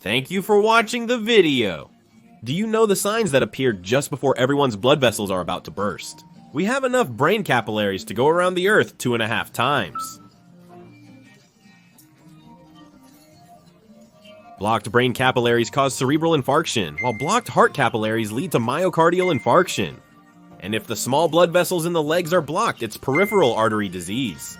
Thank you for watching the video. Do you know the signs that appear just before everyone's blood vessels are about to burst? We have enough brain capillaries to go around the Earth 2.5 times. Blocked brain capillaries cause cerebral infarction, while blocked heart capillaries lead to myocardial infarction. And if the small blood vessels in the legs are blocked, it's peripheral artery disease.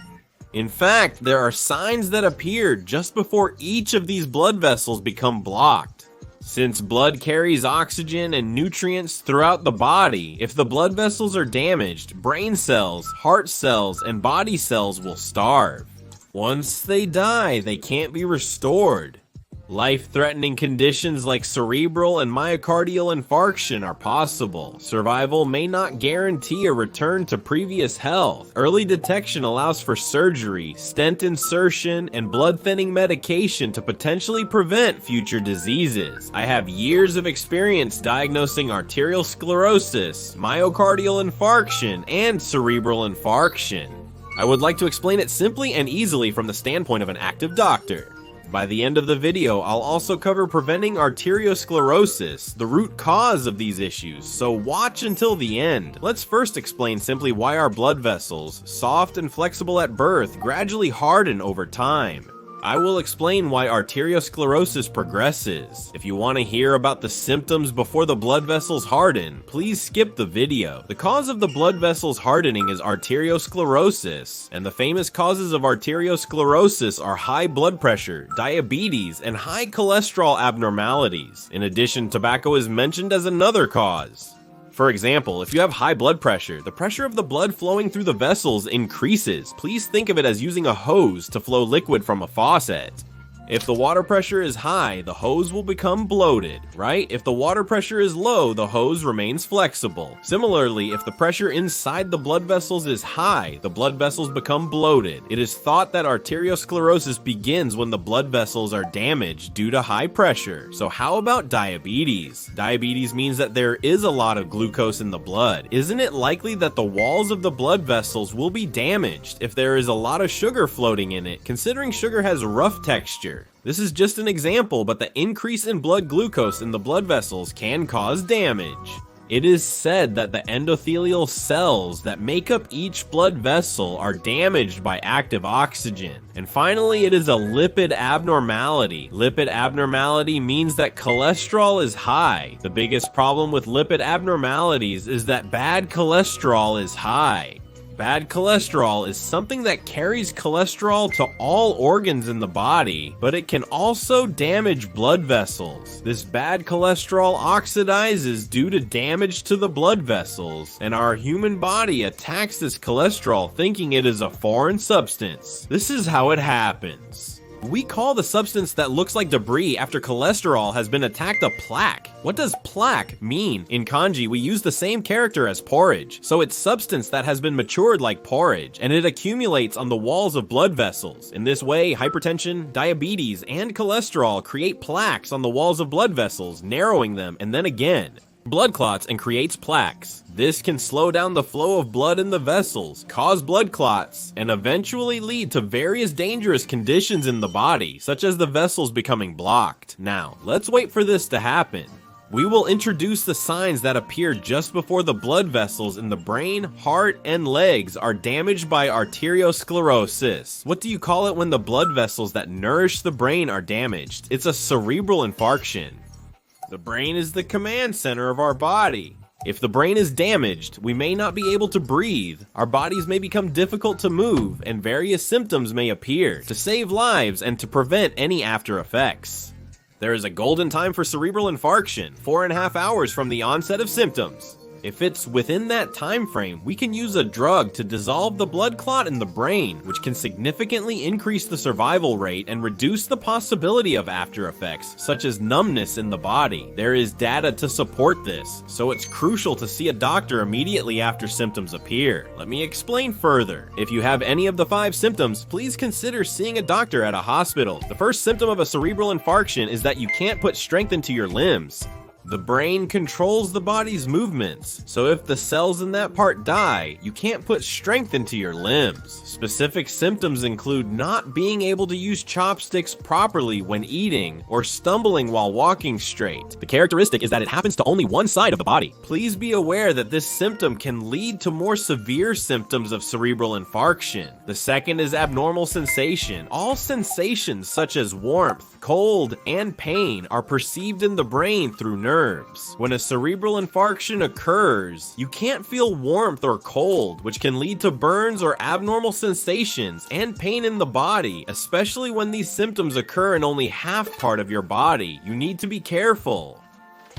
In fact, there are signs that appear just before each of these blood vessels become blocked. Since blood carries oxygen and nutrients throughout the body, if the blood vessels are damaged, brain cells, heart cells, and body cells will starve. Once they die, they can't be restored. Life-threatening conditions like cerebral and myocardial infarction are possible. Survival may not guarantee a return to previous health. Early detection allows for surgery, stent insertion, and blood-thinning medication to potentially prevent future diseases. I have years of experience diagnosing arteriosclerosis, myocardial infarction, and cerebral infarction. I would like to explain it simply and easily from the standpoint of an active doctor. By the end of the video, I'll also cover preventing arteriosclerosis, the root cause of these issues, so watch until the end. Let's first explain simply why our blood vessels, soft and flexible at birth, gradually harden over time. I will explain why arteriosclerosis progresses. If you want to hear about the symptoms before the blood vessels harden, please skip the video. The cause of the blood vessels hardening is arteriosclerosis, and the famous causes of arteriosclerosis are high blood pressure, diabetes, and high cholesterol abnormalities. In addition, tobacco is mentioned as another cause. For example, if you have high blood pressure, the pressure of the blood flowing through the vessels increases. Please think of it as using a hose to flow liquid from a faucet. If the water pressure is high, the hose will become bloated, right? If the water pressure is low, the hose remains flexible. Similarly, if the pressure inside the blood vessels is high, the blood vessels become bloated. It is thought that arteriosclerosis begins when the blood vessels are damaged due to high pressure. So how about diabetes? Diabetes means that there is a lot of glucose in the blood. Isn't it likely that the walls of the blood vessels will be damaged if there is a lot of sugar floating in it, considering sugar has rough texture? This is just an example, but the increase in blood glucose in the blood vessels can cause damage. It is said that the endothelial cells that make up each blood vessel are damaged by active oxygen. And finally, it is a lipid abnormality. Lipid abnormality means that cholesterol is high. The biggest problem with lipid abnormalities is that bad cholesterol is high. Bad cholesterol is something that carries cholesterol to all organs in the body, but it can also damage blood vessels. This bad cholesterol oxidizes due to damage to the blood vessels, and our human body attacks this cholesterol thinking it is a foreign substance. This is how it happens. We call the substance that looks like debris after cholesterol has been attacked a plaque. What does plaque mean? In kanji, we use the same character as porridge, so it's substance that has been matured like porridge, and it accumulates on the walls of blood vessels. In this way, hypertension, diabetes, and cholesterol create plaques on the walls of blood vessels, narrowing them, and then again. Blood clots and creates plaques. This can slow down the flow of blood in the vessels, cause blood clots, and eventually lead to various dangerous conditions in the body, such as the vessels becoming blocked. Now, let's wait for this to happen. We will introduce the signs that appear just before the blood vessels in the brain, heart, and legs are damaged by arteriosclerosis. What do you call it when the blood vessels that nourish the brain are damaged? It's a cerebral infarction. The brain is the command center of our body. If the brain is damaged, we may not be able to breathe, our bodies may become difficult to move, and various symptoms may appear. To save lives and to prevent any after effects. There is a golden time for cerebral infarction, 4.5 hours from the onset of symptoms. If it's within that time frame, we can use a drug to dissolve the blood clot in the brain, which can significantly increase the survival rate and reduce the possibility of after effects, such as numbness in the body. There is data to support this, so it's crucial to see a doctor immediately after symptoms appear. Let me explain further. If you have any of the 5 symptoms, please consider seeing a doctor at a hospital. The first symptom of a cerebral infarction is that you can't put strength into your limbs. The brain controls the body's movements, so if the cells in that part die, you can't put strength into your limbs. Specific symptoms include not being able to use chopsticks properly when eating, or stumbling while walking straight. The characteristic is that it happens to only one side of the body. Please be aware that this symptom can lead to more severe symptoms of cerebral infarction. The second is abnormal sensation. All sensations such as warmth, cold, and pain are perceived in the brain through nerves. When a cerebral infarction occurs, you can't feel warmth or cold, which can lead to burns or abnormal sensations and pain in the body, especially when these symptoms occur in only half part of your body. You need to be careful.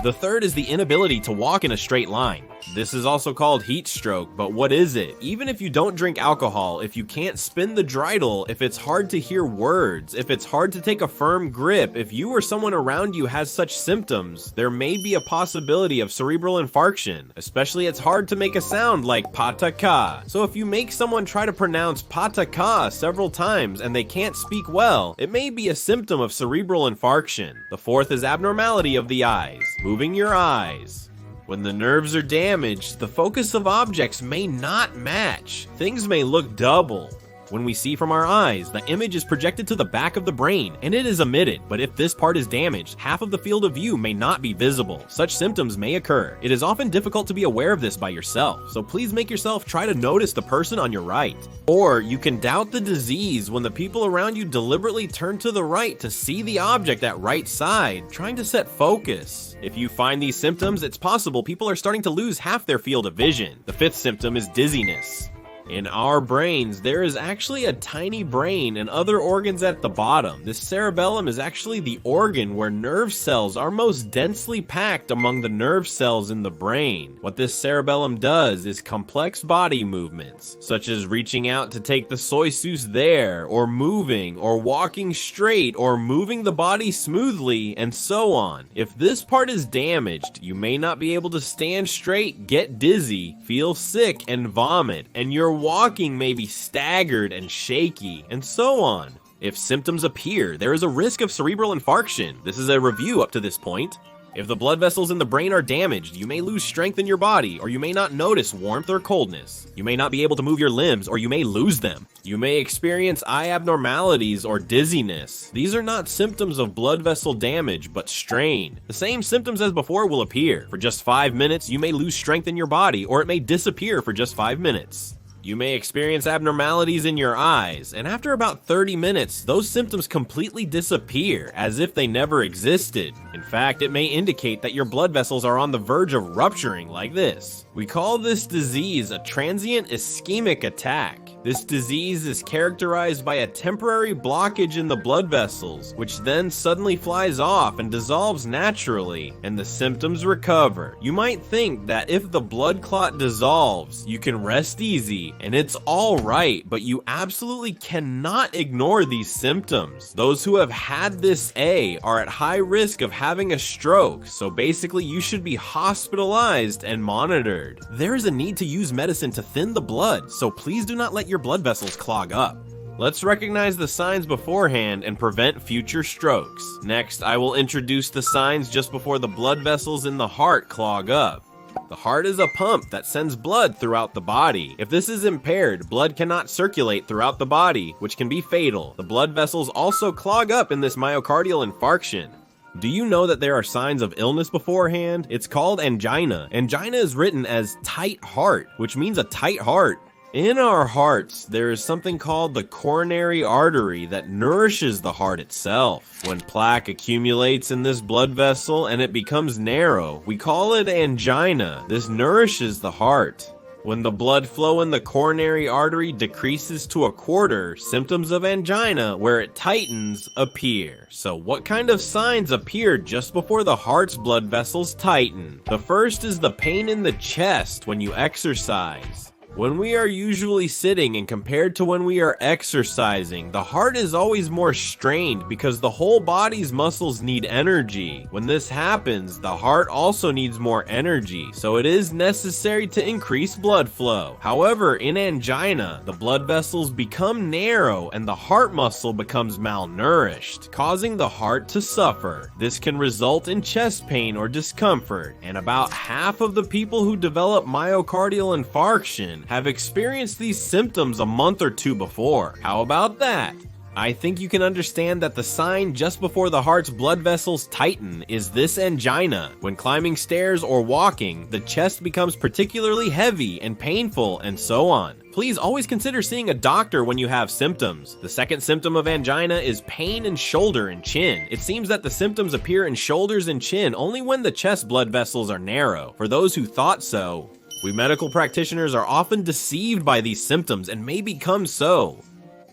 The third is the inability to walk in a straight line. This is also called heat stroke, but what is it? Even if you don't drink alcohol, if you can't spin the dreidel, if it's hard to hear words, if it's hard to take a firm grip, if you or someone around you has such symptoms, there may be a possibility of cerebral infarction. Especially it's hard to make a sound like pataka. So if you make someone try to pronounce pataka several times and they can't speak well, it may be a symptom of cerebral infarction. The fourth is abnormality of the eyes. Moving your eyes. When the nerves are damaged, the focus of objects may not match. Things may look double. When we see from our eyes, the image is projected to the back of the brain, and it is emitted, but if this part is damaged, half of the field of view may not be visible. Such symptoms may occur. It is often difficult to be aware of this by yourself, so please make yourself try to notice the person on your right. Or you can doubt the disease when the people around you deliberately turn to the right to see the object at right side, trying to set focus. If you find these symptoms, it's possible people are starting to lose half their field of vision. The fifth symptom is dizziness. In our brains, there is actually a tiny brain and other organs at the bottom. This cerebellum is actually the organ where nerve cells are most densely packed among the nerve cells in the brain. What this cerebellum does is complex body movements, such as reaching out to take the soy sauce there, or moving, or walking straight, or moving the body smoothly, and so on. If this part is damaged, you may not be able to stand straight, get dizzy, feel sick, and vomit, and your walking may be staggered and shaky, and so on. If symptoms appear, there is a risk of cerebral infarction. This is a review up to this point. If the blood vessels in the brain are damaged, you may lose strength in your body, or you may not notice warmth or coldness. You may not be able to move your limbs, or you may lose them. You may experience eye abnormalities or dizziness. These are not symptoms of blood vessel damage, but strain. The same symptoms as before will appear. For just 5 minutes, you may lose strength in your body, or it may disappear for just 5 minutes. You may experience abnormalities in your eyes, and after about 30 minutes, those symptoms completely disappear, as if they never existed. In fact, it may indicate that your blood vessels are on the verge of rupturing like this. We call this disease a transient ischemic attack. This disease is characterized by a temporary blockage in the blood vessels, which then suddenly flies off and dissolves naturally, and the symptoms recover. You might think that if the blood clot dissolves, you can rest easy, and it's alright, but you absolutely cannot ignore these symptoms. Those who have had this are at high risk of having a stroke, so basically you should be hospitalized and monitored. There is a need to use medicine to thin the blood, so please do not let your blood vessels clog up. Let's recognize the signs beforehand and prevent future strokes. Next, I will introduce the signs just before the blood vessels in the heart clog up. The heart is a pump that sends blood throughout the body. If this is impaired, blood cannot circulate throughout the body, which can be fatal. The blood vessels also clog up in this myocardial infarction. Do you know that there are signs of illness beforehand? It's called angina. Angina is written as tight heart, which means a tight heart. In our hearts, there is something called the coronary artery that nourishes the heart itself. When plaque accumulates in this blood vessel and it becomes narrow, we call it angina. This nourishes the heart. When the blood flow in the coronary artery decreases to a quarter, symptoms of angina, where it tightens, appear. So what kind of signs appear just before the heart's blood vessels tighten? The first is the pain in the chest when you exercise. When we are usually sitting and compared to when we are exercising, the heart is always more strained because the whole body's muscles need energy. When this happens, the heart also needs more energy, so it is necessary to increase blood flow. However, in angina, the blood vessels become narrow and the heart muscle becomes malnourished, causing the heart to suffer. This can result in chest pain or discomfort, and about half of the people who develop myocardial infarction have experienced these symptoms a month or two before. How about that? I think you can understand that the sign just before the heart's blood vessels tighten is this angina. When climbing stairs or walking, the chest becomes particularly heavy and painful, and so on. Please always consider seeing a doctor when you have symptoms. The second symptom of angina is pain in shoulder and chin. It seems that the symptoms appear in shoulders and chin only when the chest blood vessels are narrow. For those who thought so, we medical practitioners are often deceived by these symptoms and may become so.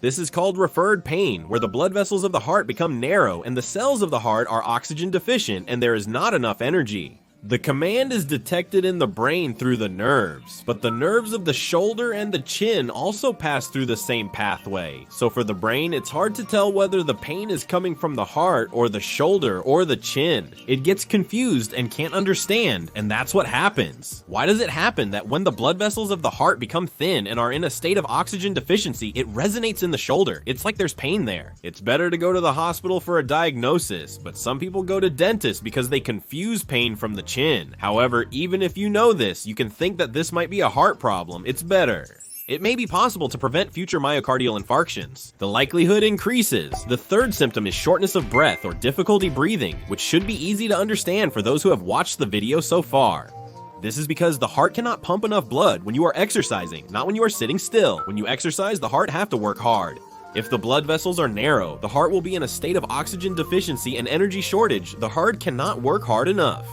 This is called referred pain, where the blood vessels of the heart become narrow and the cells of the heart are oxygen deficient and there is not enough energy. The command is detected in the brain through the nerves, but the nerves of the shoulder and the chin also pass through the same pathway. So for the brain, it's hard to tell whether the pain is coming from the heart or the shoulder or the chin. It gets confused and can't understand, and that's what happens. Why does it happen that when the blood vessels of the heart become thin and are in a state of oxygen deficiency, it resonates in the shoulder? It's like there's pain there. It's better to go to the hospital for a diagnosis, but some people go to dentists because they confuse pain from the chin. However, even if you know this, you can think that this might be a heart problem. It's better. It may be possible to prevent future myocardial infarctions. The likelihood increases. The third symptom is shortness of breath or difficulty breathing, which should be easy to understand for those who have watched the video so far. This is because the heart cannot pump enough blood when you are exercising, not when you are sitting still. When you exercise, the heart have to work hard. If the blood vessels are narrow, the heart will be in a state of oxygen deficiency and energy shortage. The heart cannot work hard enough.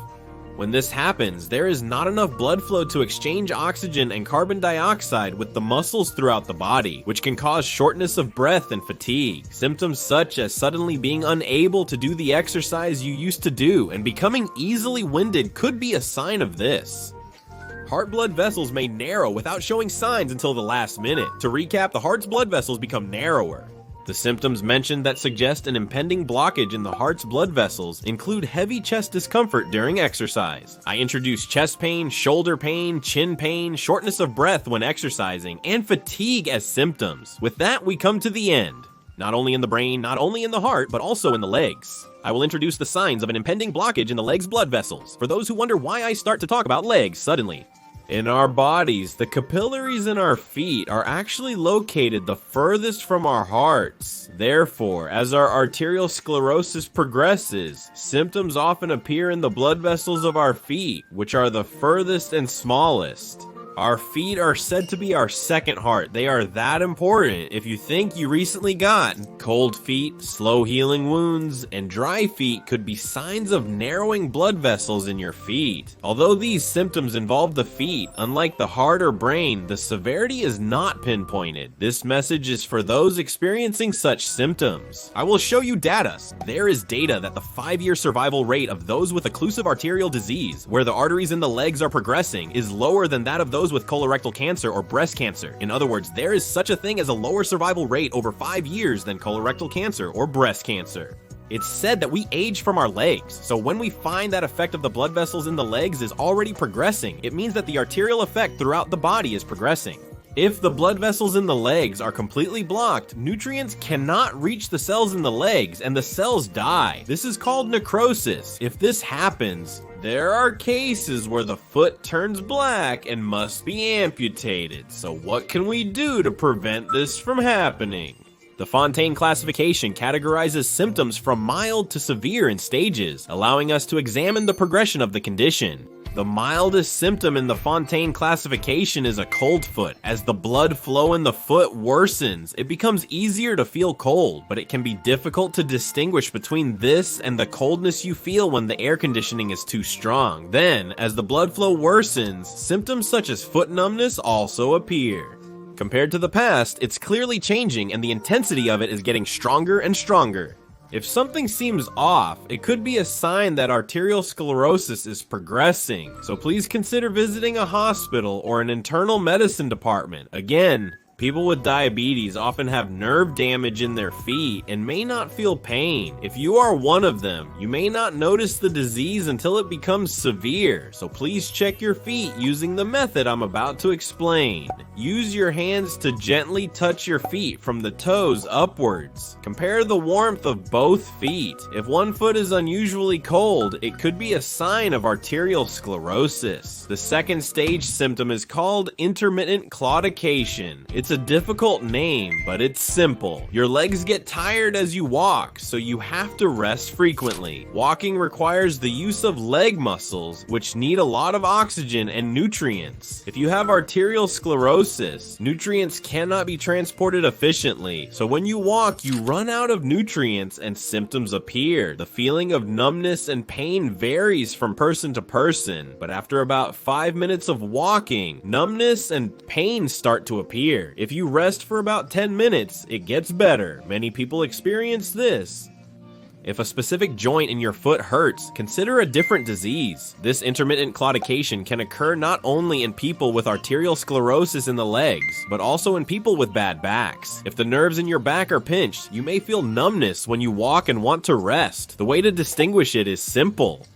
When this happens, there is not enough blood flow to exchange oxygen and carbon dioxide with the muscles throughout the body, which can cause shortness of breath and fatigue. Symptoms such as suddenly being unable to do the exercise you used to do and becoming easily winded could be a sign of this. Heart blood vessels may narrow without showing signs until the last minute. To recap, the heart's blood vessels become narrower. The symptoms mentioned that suggest an impending blockage in the heart's blood vessels include heavy chest discomfort during exercise. I introduced chest pain, shoulder pain, chin pain, shortness of breath when exercising, and fatigue as symptoms. With that, we come to the end. Not only in the brain, not only in the heart, but also in the legs. I will introduce the signs of an impending blockage in the legs' blood vessels, for those who wonder why I start to talk about legs suddenly. In our bodies, the capillaries in our feet are actually located the furthest from our hearts. Therefore, as our arteriosclerosis progresses, symptoms often appear in the blood vessels of our feet, which are the furthest and smallest. Our feet are said to be our second heart. They are that important. If you think you recently got cold feet, slow healing wounds, and dry feet could be signs of narrowing blood vessels in your feet. Although these symptoms involve the feet, unlike the heart or brain, the severity is not pinpointed. This message is for those experiencing such symptoms. I will show you data. There is data that the 5-year survival rate of those with occlusive arterial disease, where the arteries in the legs are progressing, is lower than that of those with colorectal cancer or breast cancer. In other words, there is such a thing as a lower survival rate over 5 years than colorectal cancer or breast cancer. It's said that we age from our legs, so when we find that effect of the blood vessels in the legs is already progressing, it means that the arterial effect throughout the body is progressing. If the blood vessels in the legs are completely blocked, nutrients cannot reach the cells in the legs and the cells die. This is called necrosis. If this happens, there are cases where the foot turns black and must be amputated. So what can we do to prevent this from happening? The Fontaine classification categorizes symptoms from mild to severe in stages, allowing us to examine the progression of the condition. The mildest symptom in the Fontaine classification is a cold foot. As the blood flow in the foot worsens, it becomes easier to feel cold, but it can be difficult to distinguish between this and the coldness you feel when the air conditioning is too strong. Then, as the blood flow worsens, symptoms such as foot numbness also appear. Compared to the past, it's clearly changing and the intensity of it is getting stronger and stronger. If something seems off, it could be a sign that arteriosclerosis is progressing, so please consider visiting a hospital or an internal medicine department. Again, people with diabetes often have nerve damage in their feet and may not feel pain. If you are one of them, you may not notice the disease until it becomes severe, so please check your feet using the method I'm about to explain. Use your hands to gently touch your feet from the toes upwards. Compare the warmth of both feet. If one foot is unusually cold, it could be a sign of arteriosclerosis. The second stage symptom is called intermittent claudication. It's a difficult name, but it's simple. Your legs get tired as you walk, so you have to rest frequently. Walking requires the use of leg muscles, which need a lot of oxygen and nutrients. If you have arteriosclerosis, nutrients cannot be transported efficiently, so when you walk, you run out of nutrients and symptoms appear. The feeling of numbness and pain varies from person to person, but after about 5 minutes of walking, numbness and pain start to appear. If you rest for about 10 minutes, it gets better. Many people experience this. If a specific joint in your foot hurts, consider a different disease. This intermittent claudication can occur not only in people with arteriosclerosis in the legs, but also in people with bad backs. If the nerves in your back are pinched, you may feel numbness when you walk and want to rest. The way to distinguish it is simple.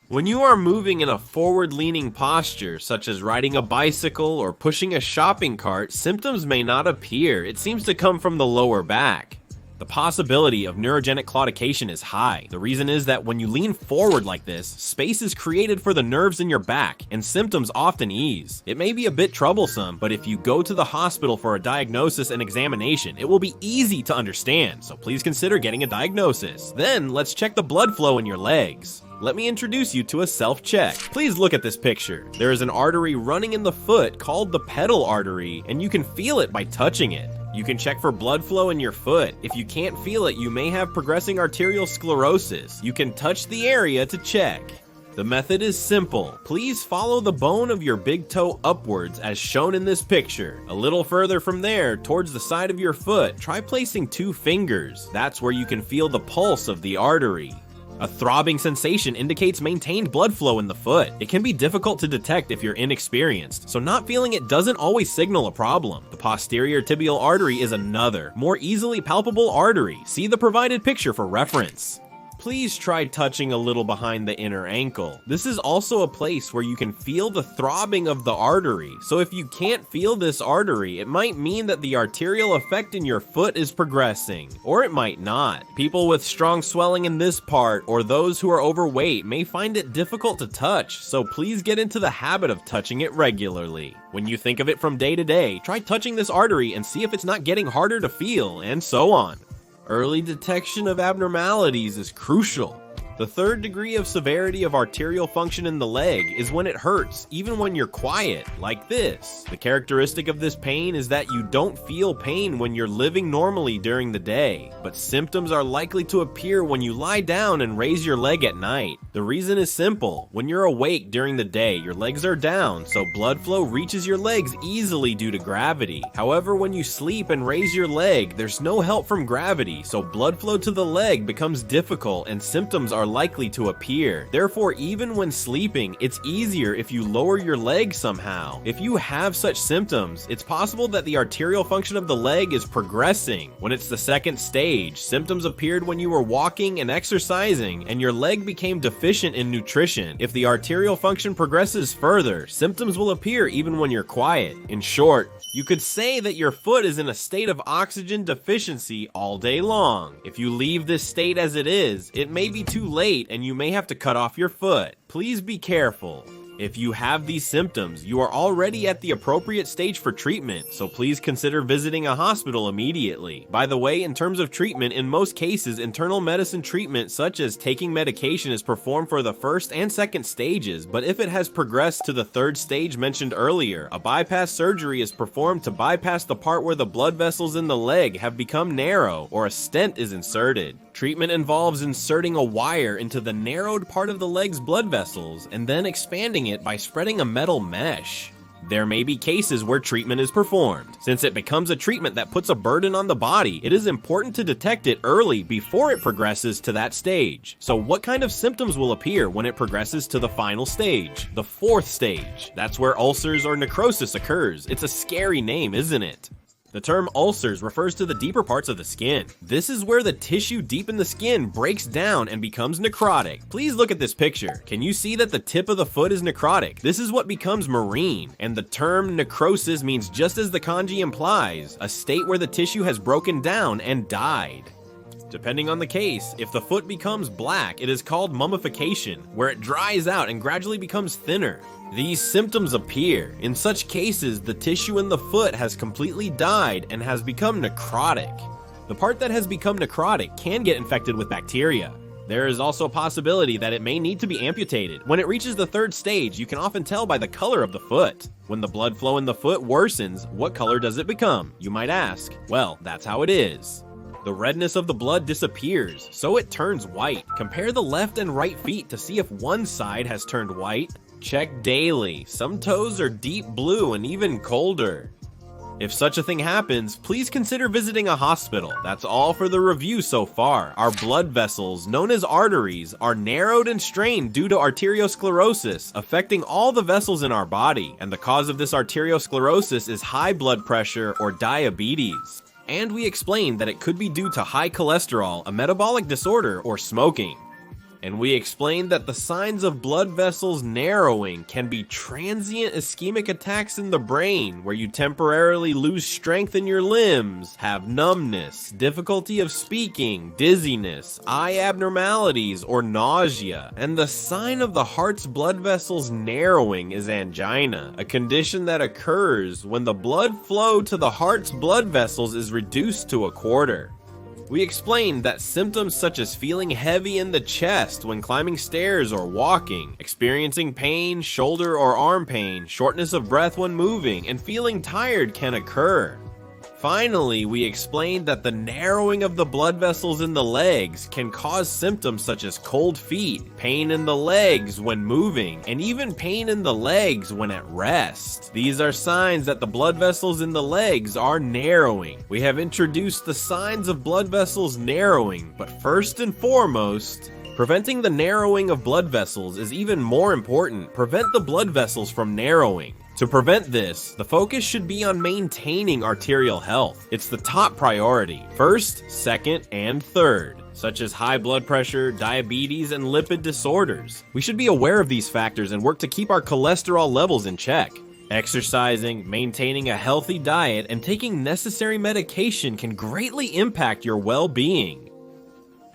When you are moving in a forward-leaning posture, such as riding a bicycle or pushing a shopping cart, symptoms may not appear. It seems to come from the lower back. The possibility of neurogenic claudication is high. The reason is that when you lean forward like this, space is created for the nerves in your back, and symptoms often ease. It may be a bit troublesome, but if you go to the hospital for a diagnosis and examination, it will be easy to understand, so please consider getting a diagnosis. Then, let's check the blood flow in your legs. Let me introduce you to a self-check. Please look at this picture. There is an artery running in the foot called the pedal artery, and you can feel it by touching it. You can check for blood flow in your foot. If you can't feel it, you may have progressing arteriosclerosis. You can touch the area to check. The method is simple. Please follow the bone of your big toe upwards as shown in this picture. A little further from there, towards the side of your foot, try placing 2 fingers. That's where you can feel the pulse of the artery. A throbbing sensation indicates maintained blood flow in the foot. It can be difficult to detect if you're inexperienced, so not feeling it doesn't always signal a problem. The posterior tibial artery is another, more easily palpable artery. See the provided picture for reference. Please try touching a little behind the inner ankle. This is also a place where you can feel the throbbing of the artery. So if you can't feel this artery, it might mean that the arterial effect in your foot is progressing, or it might not. People with strong swelling in this part or those who are overweight may find it difficult to touch, so please get into the habit of touching it regularly. When you think of it from day to day, try touching this artery and see if it's not getting harder to feel, and so on. Early detection of abnormalities is crucial. The third degree of severity of arterial function in the leg is when it hurts, even when you're quiet, like this. The characteristic of this pain is that you don't feel pain when you're living normally during the day, but symptoms are likely to appear when you lie down and raise your leg at night. The reason is simple. When you're awake during the day, your legs are down, so blood flow reaches your legs easily due to gravity. However, when you sleep and raise your leg, there's no help from gravity, so blood flow to the leg becomes difficult and symptoms are likely to appear. Therefore, even when sleeping, it's easier if you lower your leg somehow. If you have such symptoms, it's possible that the arterial function of the leg is progressing. When it's the second stage, symptoms appeared when you were walking and exercising, and your leg became deficient in nutrition. If the arterial function progresses further, symptoms will appear even when you're quiet. In short, you could say that your foot is in a state of oxygen deficiency all day long. If you leave this state as it is, it may be too late and you may have to cut off your foot. Please be careful. If you have these symptoms, you are already at the appropriate stage for treatment, so please consider visiting a hospital immediately. By the way, in terms of treatment, in most cases, internal medicine treatment such as taking medication is performed for the first and second stages, but if it has progressed to the third stage mentioned earlier, a bypass surgery is performed to bypass the part where the blood vessels in the leg have become narrow, or a stent is inserted. Treatment involves inserting a wire into the narrowed part of the leg's blood vessels and then expanding it by spreading a metal mesh. There may be cases where treatment is performed. Since it becomes a treatment that puts a burden on the body, it is important to detect it early before it progresses to that stage. So what kind of symptoms will appear when it progresses to the final stage, the 4th stage? That's where ulcers or necrosis occurs. It's a scary name, isn't it? The term ulcers refers to the deeper parts of the skin. This is where the tissue deep in the skin breaks down and becomes necrotic. Please look at this picture. Can you see that the tip of the foot is necrotic? This is what becomes marine, and the term necrosis means just as the kanji implies, a state where the tissue has broken down and died. Depending on the case, if the foot becomes black, it is called mummification, where it dries out and gradually becomes thinner. These symptoms appear. In such cases, the tissue in the foot has completely died and has become necrotic. The part that has become necrotic can get infected with bacteria. There is also a possibility that it may need to be amputated. When it reaches the 3rd stage, you can often tell by the color of the foot. When the blood flow in the foot worsens, what color does it become? You might ask. Well, that's how it is. The redness of the blood disappears, so it turns white. Compare the left and right feet to see if one side has turned white. Check daily. Some toes are deep blue and even colder. If such a thing happens, please consider visiting a hospital. That's all for the review so far. Our blood vessels, known as arteries, are narrowed and strained due to arteriosclerosis, affecting all the vessels in our body. And the cause of this arteriosclerosis is high blood pressure or diabetes. And we explained that it could be due to high cholesterol, a metabolic disorder, or smoking. And we explained that the signs of blood vessels narrowing can be transient ischemic attacks in the brain, where you temporarily lose strength in your limbs, have numbness, difficulty of speaking, dizziness, eye abnormalities, or nausea. And the sign of the heart's blood vessels narrowing is angina, a condition that occurs when the blood flow to the heart's blood vessels is reduced to a quarter. We explained that symptoms such as feeling heavy in the chest when climbing stairs or walking, experiencing pain, shoulder or arm pain, shortness of breath when moving, and feeling tired can occur. Finally, we explained that the narrowing of the blood vessels in the legs can cause symptoms such as cold feet, pain in the legs when moving, and even pain in the legs when at rest. These are signs that the blood vessels in the legs are narrowing. We have introduced the signs of blood vessels narrowing, but first and foremost, preventing the narrowing of blood vessels is even more important. Prevent the blood vessels from narrowing. To prevent this, the focus should be on maintaining arterial health. It's the top priority. First, second, and third, such as high blood pressure, diabetes, and lipid disorders. We should be aware of these factors and work to keep our cholesterol levels in check. Exercising, maintaining a healthy diet, and taking necessary medication can greatly impact your well-being.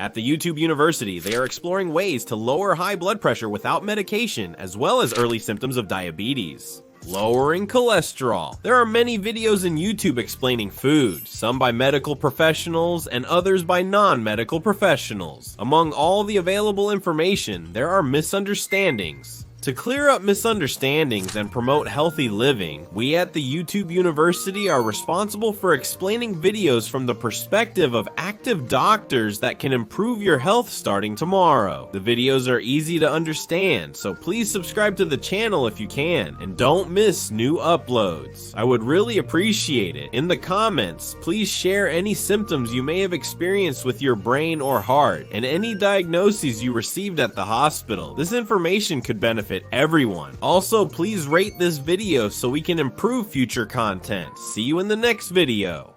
At the YouTube University, they are exploring ways to lower high blood pressure without medication, as well as early symptoms of diabetes. Lowering cholesterol. There are many videos in YouTube explaining food, some by medical professionals and others by non-medical professionals. Among all the available information, there are misunderstandings. To clear up misunderstandings and promote healthy living, we at the YouTube University are responsible for explaining videos from the perspective of active doctors that can improve your health starting tomorrow. The videos are easy to understand, so please subscribe to the channel if you can, and don't miss new uploads. I would really appreciate it. In the comments, please share any symptoms you may have experienced with your brain or heart, and any diagnoses you received at the hospital. This information could benefit everyone. Also, please rate this video so we can improve future content. See you in the next video.